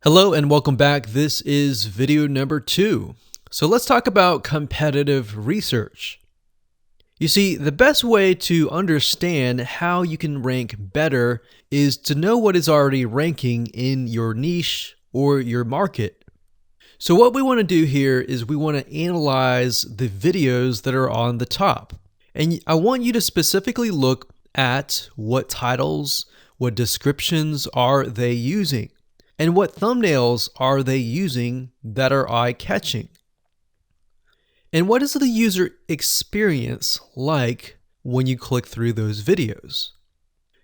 Hello and welcome back. This is video number 2. So let's talk about competitive research. You see, the best way to understand how you can rank better is to know what is already ranking in your niche or your market. So what we want to do here is we want to analyze the videos that are on the top. And I want you to specifically look at what titles, what descriptions are they using, and what thumbnails are they using that are eye-catching. And what is the user experience like when you click through those videos?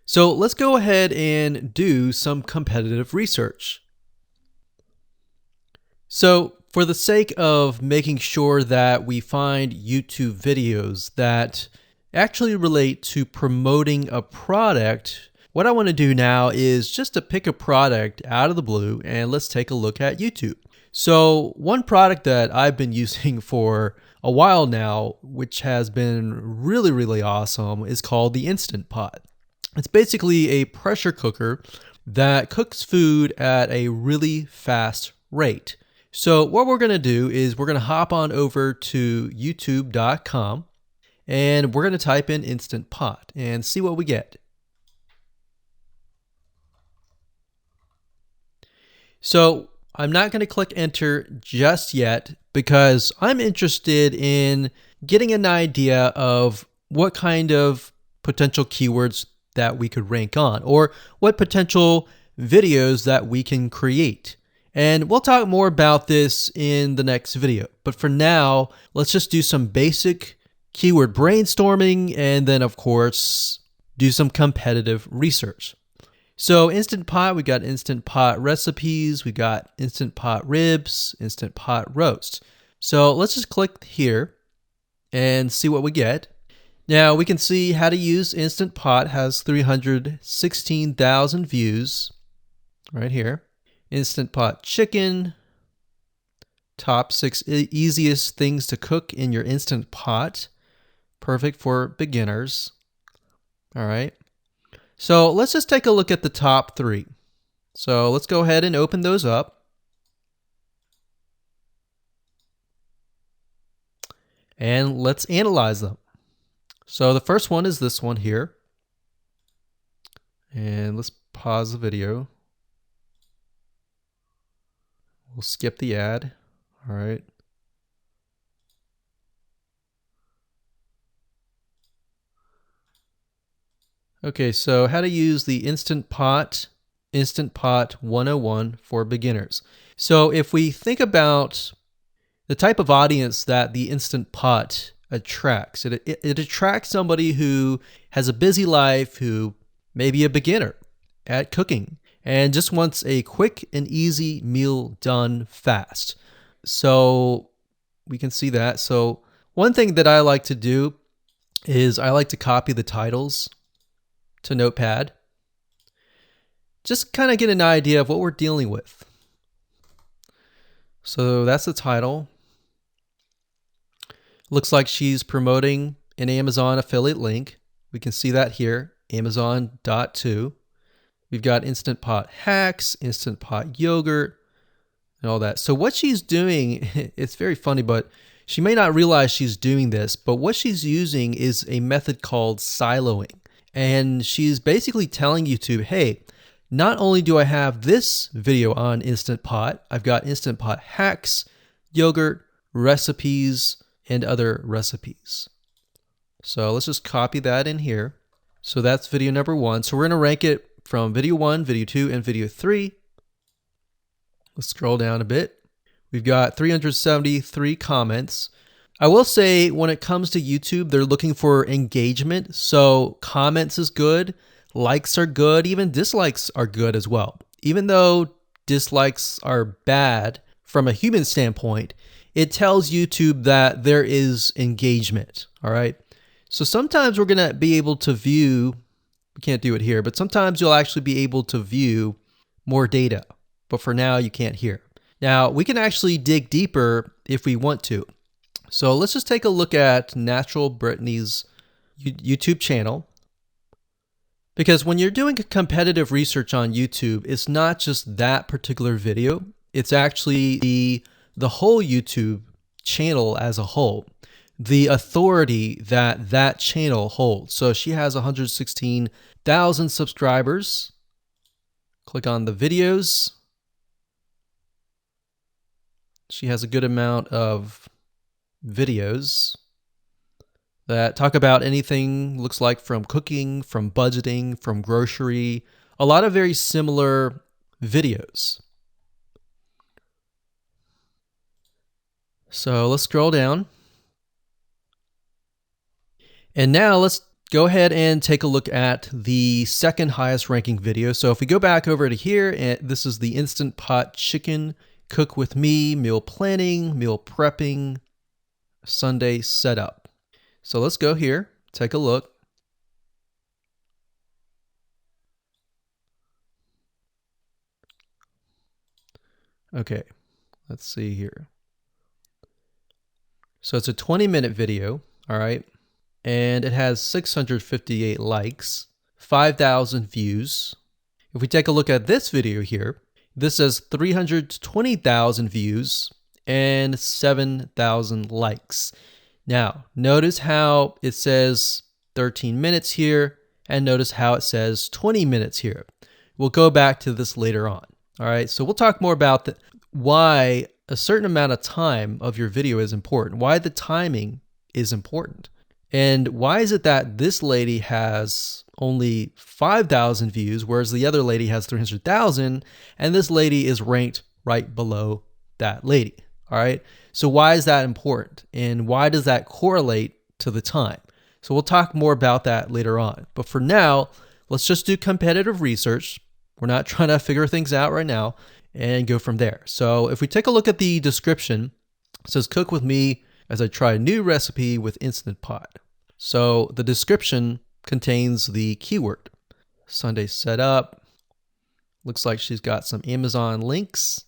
So let's go ahead and do some competitive research. So for the sake of making sure that we find YouTube videos that actually relate to promoting a product, what I want to do now is just to pick a product out of the blue and let's take a look at YouTube. So one product that I've been using for a while now, which has been really awesome, is called the Instant Pot. It's basically a pressure cooker that cooks food at a really fast rate. So what we're going to do is we're going to hop on over to youtube.com and we're going to type in Instant Pot and see what we get. So I'm not going to click enter just yet because I'm interested in getting an idea of what kind of potential keywords that we could rank on or what potential videos that we can create. And we'll talk more about this in the next video. But for now, let's just do some basic keyword brainstorming and then of course do some competitive research. So Instant Pot, we got Instant Pot recipes, we got Instant Pot ribs, Instant Pot roast. So let's just click here and see what we get. Now we can see how to use Instant Pot has 316,000 views right here. Instant Pot chicken, top 6 easiest things to cook in your Instant Pot, perfect for beginners. All right. So let's just take a look at the top 3. So let's go ahead and open those up. And let's analyze them. So the first one is this one here. And let's pause the video. We'll skip the ad. All right. Okay, so how to use the Instant Pot 101 for beginners. So if we think about the type of audience that the Instant Pot attracts, it attracts somebody who has a busy life, who may be a beginner at cooking and just wants a quick and easy meal done fast. So we can see that. So one thing that I like to do is I like to copy the titles to Notepad. Just kind of get an idea of what we're dealing with. So that's the title. Looks like she's promoting an Amazon affiliate link. We can see that here, Amazon.to. We've got Instant Pot hacks, Instant Pot yogurt, and all that. So what she's doing, it's very funny, but she may not realize she's doing this, but what she's using is a method called siloing. And she's basically telling YouTube, hey, not only do I have this video on Instant Pot, I've got Instant Pot hacks, yogurt, recipes, and other recipes. So let's just copy that in here. So that's video number 1. So we're going to rank it from video 1, video 2, and video 3. Let's scroll down a bit. We've got 373 comments. I will say when it comes to YouTube, they're looking for engagement. So comments is good, likes are good, even dislikes are good as well. Even though dislikes are bad from a human standpoint, it tells YouTube that there is engagement. All right. So sometimes we're going to be able to view, we can't do it here, but sometimes you'll actually be able to view more data. But for now, you can't hear. Now, we can actually dig deeper if we want to. So let's just take a look at Natural Brittany's YouTube channel. Because when you're doing competitive research on YouTube, it's not just that particular video. It's actually the whole YouTube channel as a whole, the authority that that channel holds. So she has 116,000 subscribers. Click on the videos. She has a good amount of videos that talk about anything, looks like from cooking, from budgeting, from grocery, a lot of very similar videos. So let's scroll down. And now let's go ahead and take a look at the second highest ranking video. So if we go back over to here, and this is the Instant Pot Chicken Cook With Me, meal planning, meal prepping, Sunday setup. So let's go here, take a look. Okay, let's see here. So it's a 20-minute video, all right? And it has 658 likes, 5,000 views. If we take a look at this video here, this has 320,000 views and 7,000 likes. Now, notice how it says 13 minutes here, and notice how it says 20 minutes here. We'll go back to this later on. All right, so we'll talk more about why a certain amount of time of your video is important, why the timing is important. And why is it that this lady has only 5,000 views, whereas the other lady has 300,000, and this lady is ranked right below that lady? All right. So why is that important? And why does that correlate to the time? So we'll talk more about that later on. But for now, let's just do competitive research. We're not trying to figure things out right now and go from there. So if we take a look at the description, it says cook with me as I try a new recipe with Instant Pot. So the description contains the keyword. Sunday setup. Looks like she's got some Amazon links.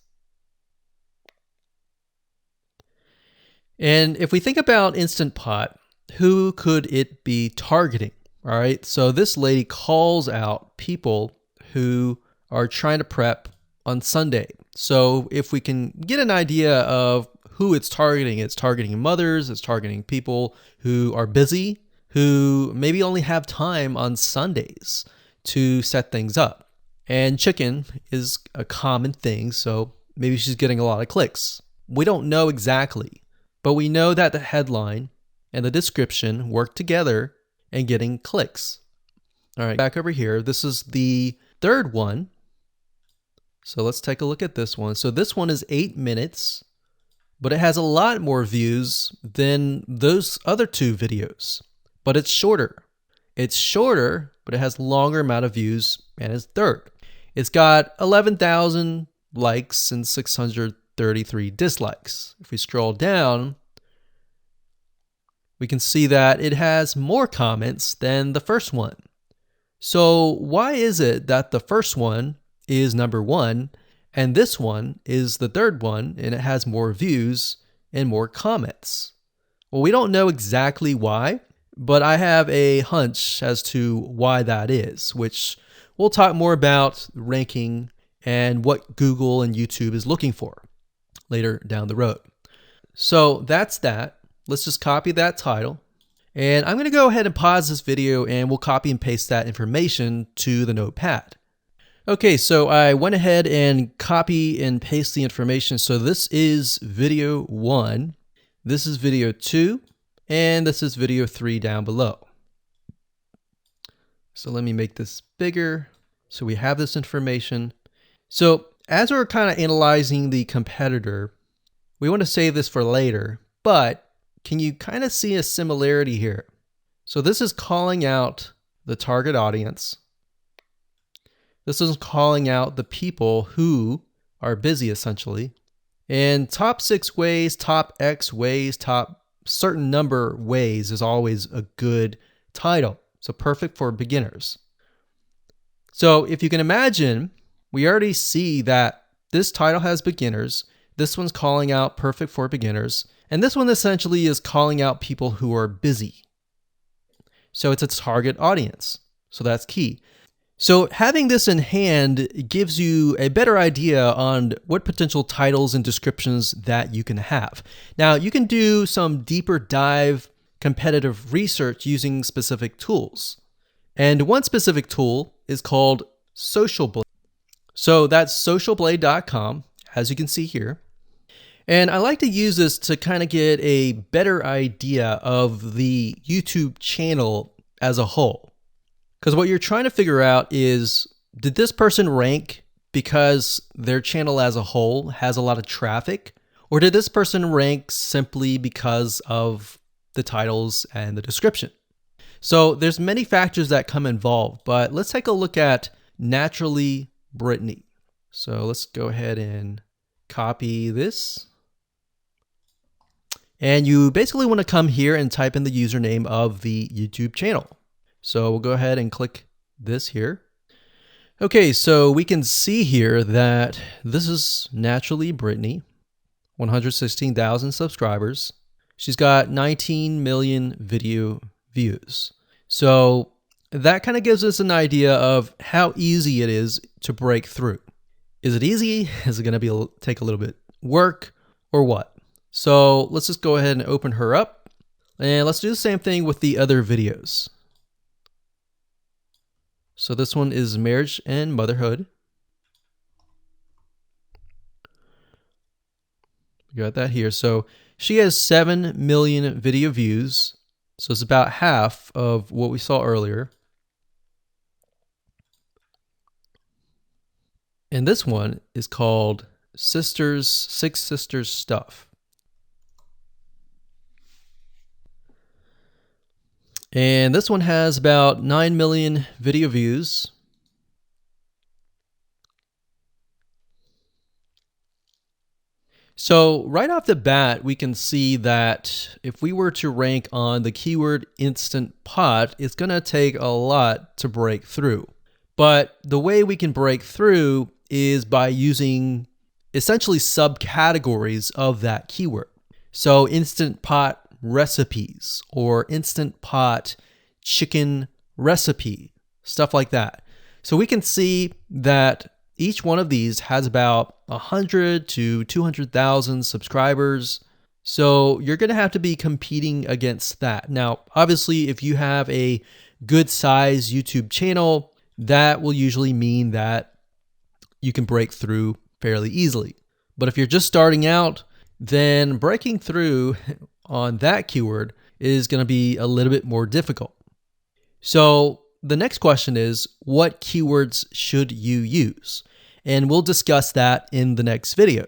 And if we think about Instant Pot, who could it be targeting? All right, so this lady calls out people who are trying to prep on Sunday. So if we can get an idea of who it's targeting mothers, it's targeting people who are busy, who maybe only have time on Sundays to set things up. And chicken is a common thing, so maybe she's getting a lot of clicks. We don't know exactly. But we know that the headline and the description work together and getting clicks. All right, back over here. This is the third one. So let's take a look at this one. So this one is 8 minutes, but it has a lot more views than those other two videos. But it's shorter. It's shorter, but it has longer amount of views and it's third. It's got 11,000 likes and 633 dislikes. If we scroll down, we can see that it has more comments than the first one. So why is it that the first one is number one and this one is the third one and it has more views and more comments? Well, we don't know exactly why, but I have a hunch as to why that is, which we'll talk more about ranking and what Google and YouTube is looking for later down the road. So that's that. Let's just copy that title. And I'm going to go ahead and pause this video and we'll copy and paste that information to the notepad. Okay, so I went ahead and copy and paste the information. So this is video 1, this is video 2, and this is video 3 down below. So let me make this bigger so we have this information. So as we're kind of analyzing the competitor, we want to save this for later, but can you kind of see a similarity here? So this is calling out the target audience. This is calling out the people who are busy essentially. And top 6 ways, top X ways, top certain number ways is always a good title. So perfect for beginners. So if you can imagine, we already see that this title has beginners. This one's calling out perfect for beginners. And this one essentially is calling out people who are busy. So it's a target audience. So that's key. So having this in hand gives you a better idea on what potential titles and descriptions that you can have. Now, you can do some deeper dive competitive research using specific tools. And one specific tool is called Social Blade. So that's socialblade.com, as you can see here. And I like to use this to kind of get a better idea of the YouTube channel as a whole. Because what you're trying to figure out is, did this person rank because their channel as a whole has a lot of traffic? Or did this person rank simply because of the titles and the description? So there's many factors that come involved, but let's take a look at Naturally Brittany. So let's go ahead and copy this. And you basically want to come here and type in the username of the YouTube channel. So we'll go ahead and click this here. Okay, so we can see here that this is Naturally Brittany, 116,000 subscribers. She's got 19 million video views. So that kind of gives us an idea of how easy it is to break through. Is it easy? Is it going to take a little bit work or what? So let's just go ahead and open her up, and let's do the same thing with the other videos. So this one is marriage and motherhood. We got that here. So she has 7 million video views. So it's about half of what we saw earlier. And this one is called Six Sisters Stuff. And this one has about 9 million video views. So right off the bat, we can see that if we were to rank on the keyword Instant Pot, it's going to take a lot to break through. But the way we can break through is by using essentially subcategories of that keyword. So Instant Pot recipes or Instant Pot chicken recipe, stuff like that. So we can see that each one of these has about 100 to 200,000 subscribers. So you're going to have to be competing against that. Now, obviously, if you have a good size YouTube channel, that will usually mean that you can break through fairly easily. But if you're just starting out, then breaking through on that keyword is going to be a little bit more difficult. So the next question is, what keywords should you use? And we'll discuss that in the next video.